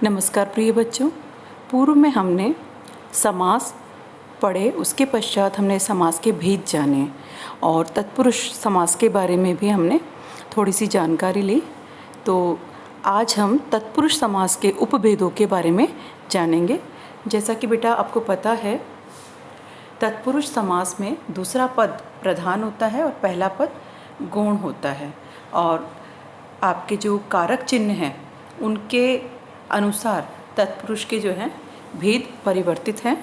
नमस्कार प्रिय बच्चों। पूर्व में हमने समास पढ़े, उसके पश्चात हमने समास के भेद जाने और तत्पुरुष समास के बारे में भी हमने थोड़ी सी जानकारी ली। तो आज हम तत्पुरुष समास के उपभेदों के बारे में जानेंगे। जैसा कि बेटा आपको पता है, तत्पुरुष समास में दूसरा पद प्रधान होता है और पहला पद गौण होता है, और आपके जो कारक चिन्ह हैं उनके अनुसार तत्पुरुष के जो हैं भेद परिवर्तित हैं।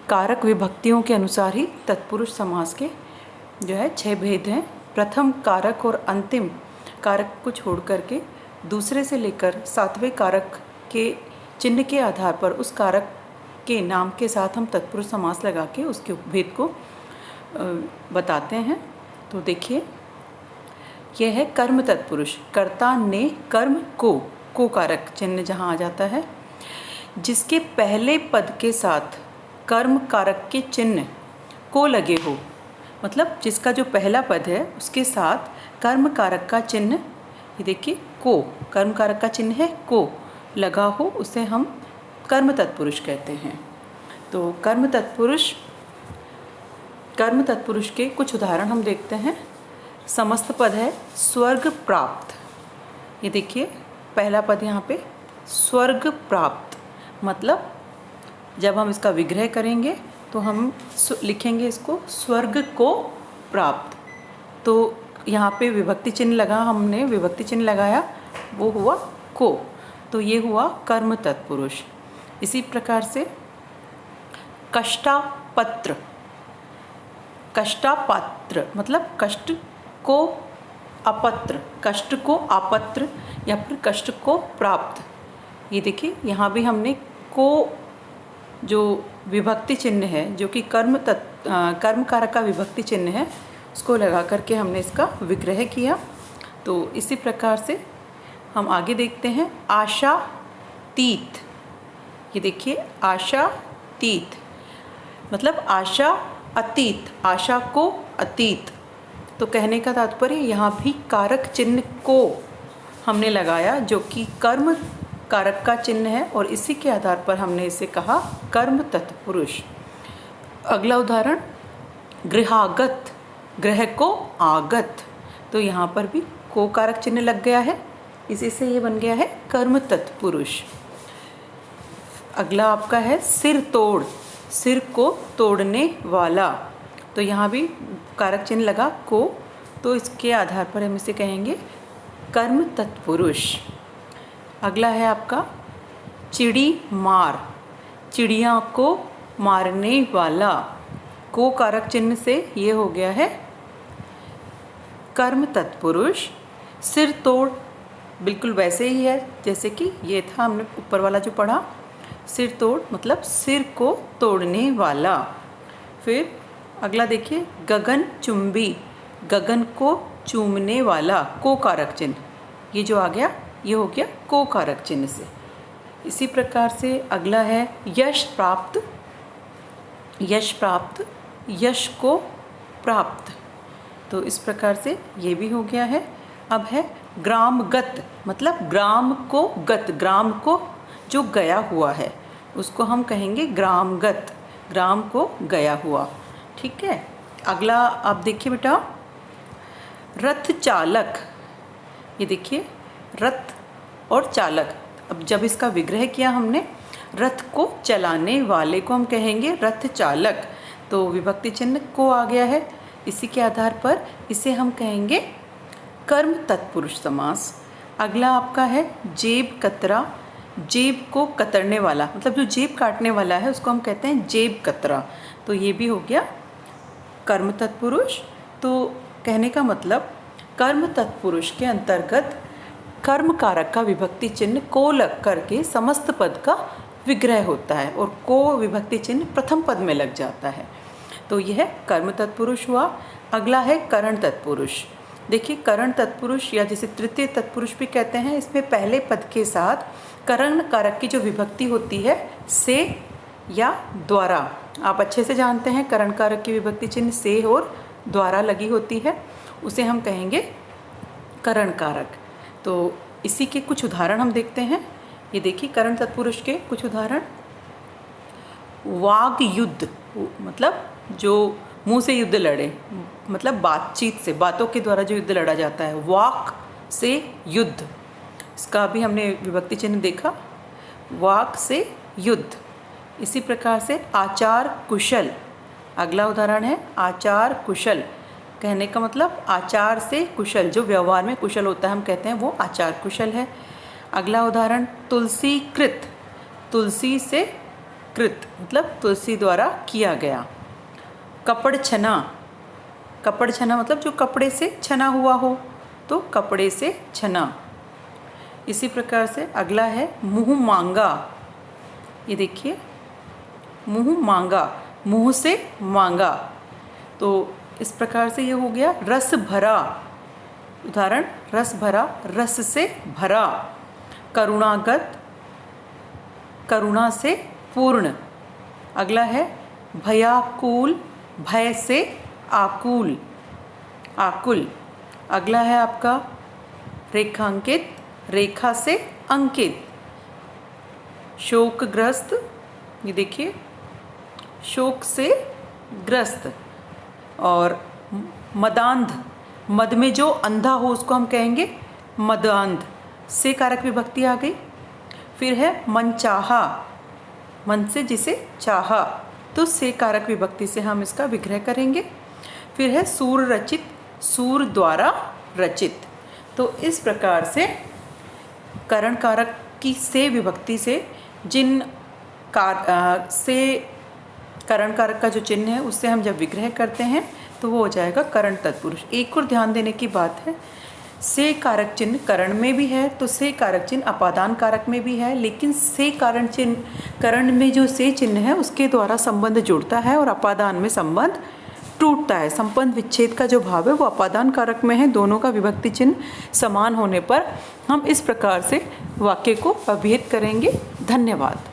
कारक विभक्तियों के अनुसार ही तत्पुरुष समास के जो है 6 भेद हैं। प्रथम कारक और अंतिम कारक को छोड़ करके दूसरे से लेकर 7वें कारक के चिन्ह के आधार पर उस कारक के नाम के साथ हम तत्पुरुष समास लगा के उसके उपभेद को बताते हैं। तो देखिए, यह है कर्म तत्पुरुष। कर्ता ने कर्म को कारक चिन्ह जहाँ आ जाता है, जिसके पहले पद के साथ कर्म कारक के चिन्ह को लगे हो, मतलब जिसका जो पहला पद है उसके साथ कर्म कारक का चिन्ह, ये देखिए को, कर्म कारक का चिन्ह है को लगा हो, उसे हम कर्म तत्पुरुष कहते हैं। तो कर्म तत्पुरुष के कुछ उदाहरण हम देखते हैं। समस्त पद है स्वर्ग प्राप्त। ये देखिए पहला पद यहाँ पे स्वर्ग प्राप्त, मतलब जब हम इसका विग्रह करेंगे तो हम लिखेंगे इसको स्वर्ग को प्राप्त। तो यहाँ पे विभक्ति चिन्ह लगा, हमने विभक्ति चिन्ह लगाया, वो हुआ को, तो ये हुआ कर्म तत्पुरुष। इसी प्रकार से कष्टापत्र, कष्टापात्र मतलब कष्ट को अपत्र, कष्ट को अपत्र या फिर कष्ट को प्राप्त। ये देखिए यहाँ भी हमने को जो विभक्ति चिन्ह है, जो कि कर्म कारक का विभक्ति चिन्ह है, उसको लगा करके हमने इसका विग्रह किया। तो इसी प्रकार से हम आगे देखते हैं आशातीत। ये देखिए आशातीत मतलब आशा अतीत, आशा को अतीत। तो कहने का तात्पर्य यहाँ भी कारक चिन्ह को हमने लगाया, जो कि कर्म कारक का चिन्ह है, और इसी के आधार पर हमने इसे कहा कर्म तत्पुरुष। अगला उदाहरण गृहागत, गृह को आगत, तो यहाँ पर भी को कारक चिन्ह लग गया है, इसी से ये बन गया है कर्म तत्पुरुष। अगला आपका है सिर तोड़, सिर को तोड़ने वाला, तो यहाँ भी कारक चिन्ह लगा को, तो इसके आधार पर हम इसे कहेंगे कर्म तत्पुरुष। अगला है आपका चिड़ी मार, चिड़िया को मारने वाला, को कारक चिन्ह से ये हो गया है कर्म तत्पुरुष। सिर तोड़ बिल्कुल वैसे ही है जैसे कि ये था हमने ऊपर वाला जो पढ़ा, सिर तोड़ मतलब सिर को तोड़ने वाला। फिर अगला देखिए गगन चुंबी, गगन को चूमने वाला, को कारक चिन्ह, ये जो आ गया ये हो गया को कारक चिन्ह से। इसी प्रकार से अगला है यश प्राप्त, यश प्राप्त, यश को प्राप्त, तो इस प्रकार से ये भी हो गया है। अब है ग्रामगत, मतलब ग्राम को गत, ग्राम को जो गया हुआ है उसको हम कहेंगे ग्रामगत, ग्राम को गया हुआ। ठीक है। अगला आप देखिए बेटा रथ चालक। ये देखिए रथ और चालक, अब जब इसका विग्रह किया हमने, रथ को चलाने वाले को हम कहेंगे रथ चालक, तो विभक्ति चिन्ह को आ गया है, इसी के आधार पर इसे हम कहेंगे कर्म तत्पुरुष समास। अगला आपका है जेब कतरा, जेब को कतरने वाला, मतलब जो जेब काटने वाला है उसको हम कहते हैं जेब कतरा, तो ये भी हो गया कर्म तत्पुरुष। तो कहने का मतलब कर्म तत्पुरुष के अंतर्गत कर्म कारक का विभक्ति चिन्ह को लग करके समस्त पद का विग्रह होता है, और को विभक्ति चिन्ह प्रथम पद में लग जाता है, तो यह कर्म तत्पुरुष हुआ। अगला है करण तत्पुरुष। देखिए करण तत्पुरुष या जिसे तृतीय तत्पुरुष भी कहते हैं, इसमें पहले पद के साथ करण कारक की जो विभक्ति होती है से या द्वारा, आप अच्छे से जानते हैं करण कारक की विभक्ति चिन्ह से और द्वारा लगी होती है, उसे हम कहेंगे करण कारक। तो इसी के कुछ उदाहरण हम देखते हैं। ये देखिए करण तत्पुरुष के कुछ उदाहरण। वाग युद्ध मतलब जो मुंह से युद्ध लड़े, मतलब बातचीत से, बातों के द्वारा जो युद्ध लड़ा जाता है, वाक से युद्ध। इसका भी हमने विभक्ति चिन्ह देखा, वाक से युद्ध। इसी प्रकार से आचार कुशल, अगला उदाहरण है आचार कुशल। कहने का मतलब आचार से कुशल, जो व्यवहार में कुशल होता है हम कहते हैं वो आचार कुशल है। अगला उदाहरण तुलसी कृत, तुलसी से कृत मतलब तुलसी द्वारा किया गया। कपड़ छना, कपड़ छना मतलब जो कपड़े से छना हुआ हो, तो कपड़े से छना। इसी प्रकार से अगला है मुँह मांगा। ये देखिए मुँह मांगा, मुँह से मांगा। तो इस प्रकार से ये हो गया रस भरा। उदाहरण रस भरा, रस से भरा। करुणागत, करुणा से पूर्ण। अगला है भयाकुल, भय से आकुल, आकुल। अगला है आपका रेखांकित, रेखा से अंकित। शोकग्रस्त, ये देखिए शोक से ग्रस्त। और मदांध, मद में जो अंधा हो उसको हम कहेंगे मदांध, से कारक विभक्ति आ गई। फिर है मनचाहा, मन से जिसे चाहा, तो से कारक विभक्ति से हम इसका विग्रह करेंगे। फिर है सूर रचित, सूर द्वारा रचित। तो इस प्रकार से करण कारक की से विभक्ति से जिन से करण कारक का जो चिन्ह है उससे हम जब विग्रह करते हैं तो वो हो जाएगा करण तत्पुरुष। एक और ध्यान देने की बात है, से कारक चिन्ह करण में भी है तो से कारक चिन्ह अपादान कारक में भी है, लेकिन से कारण चिन्ह, करण में जो से चिन्ह है उसके द्वारा संबंध जुड़ता है और अपादान में संबंध टूटता है। संबंध विच्छेद का जो भाव है वो अपादान कारक में है। दोनों का विभक्ति चिन्ह समान होने पर हम इस प्रकार से वाक्य को अभिहित करेंगे। धन्यवाद।